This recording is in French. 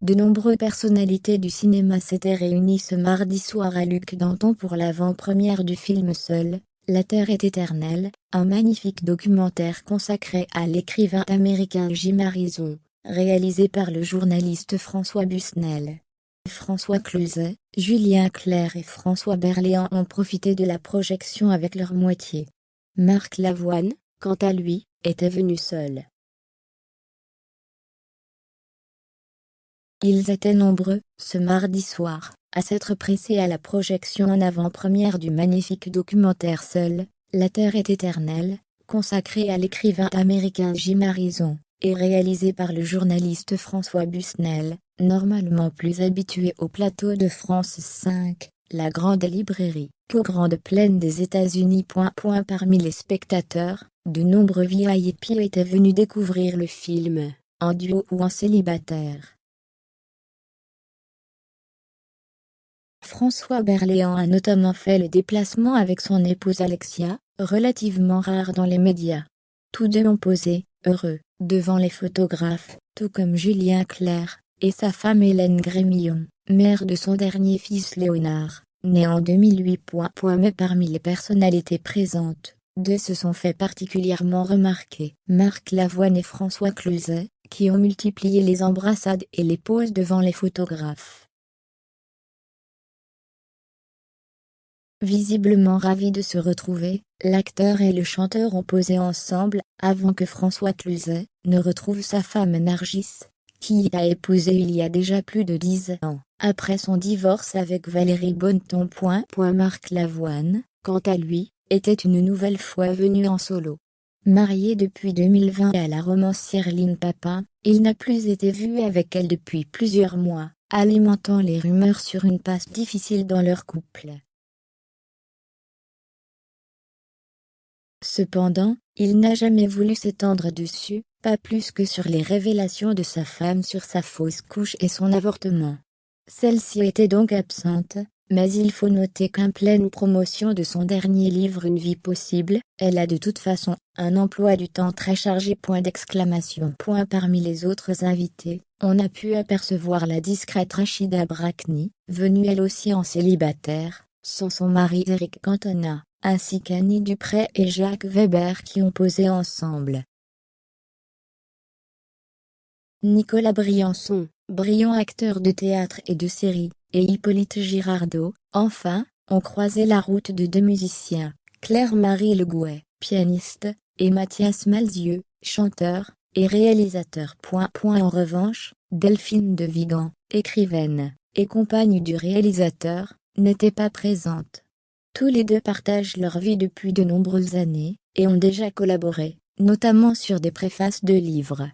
De nombreuses personnalités du cinéma s'étaient réunies ce mardi soir à Luc Danton pour l'avant-première du film Seul, la Terre est éternelle, un magnifique documentaire consacré à l'écrivain américain Jim Harrison, réalisé par le journaliste François Busnel. François Cluzet, Julien Clerc et François Berléand ont profité de la projection avec leur moitié. Marc Lavoine, quant à lui, était venu seul. Ils étaient nombreux, ce mardi soir, à s'être pressés à la projection en avant-première du magnifique documentaire Seul, la Terre est éternelle, consacré à l'écrivain américain Jim Harrison, et réalisé par le journaliste François Busnel, normalement plus habitué au plateau de France 5, la grande librairie, qu'aux grandes plaines des États-Unis. Parmi les spectateurs, de nombreux VIP étaient venus découvrir le film, en duo ou en célibataire. François Berléand a notamment fait le déplacement avec son épouse Alexia, relativement rare dans les médias. Tous deux ont posé, heureux, devant les photographes, tout comme Julien Clerc, et sa femme Hélène Grémillon, mère de son dernier fils Léonard, né en 2008. Mais parmi les personnalités présentes, deux se sont fait particulièrement remarquer, Marc Lavoine et François Cluzet, qui ont multiplié les embrassades et les poses devant les photographes. Visiblement ravis de se retrouver, l'acteur et le chanteur ont posé ensemble, avant que François Cluzet ne retrouve sa femme Nargis, qui a épousé il y a déjà plus de 10 ans, après son divorce avec Valérie Bonneton. Marc Lavoine, quant à lui, était une nouvelle fois venu en solo. Marié depuis 2020 à la romancière Lynne Papin, il n'a plus été vu avec elle depuis plusieurs mois, alimentant les rumeurs sur une passe difficile dans leur couple. Cependant, il n'a jamais voulu s'étendre dessus, pas plus que sur les révélations de sa femme sur sa fausse couche et son avortement. Celle-ci était donc absente, mais il faut noter qu'en pleine promotion de son dernier livre Une vie possible, elle a de toute façon un emploi du temps très chargé. Parmi les autres invités, on a pu apercevoir la discrète Rachida Brakni, venue elle aussi en célibataire, sans son mari Éric Cantona, ainsi qu'Annie Dupré et Jacques Weber qui ont posé ensemble. Nicolas Briançon, brillant acteur de théâtre et de série, et Hippolyte Girardot, enfin, ont croisé la route de deux musiciens, Claire-Marie Le Gouet, pianiste, et Mathias Malzieu, chanteur et réalisateur. En revanche, Delphine de Vigan, écrivaine, et compagne du réalisateur, n'était pas présente. Tous les deux partagent leur vie depuis de nombreuses années, et ont déjà collaboré, notamment sur des préfaces de livres.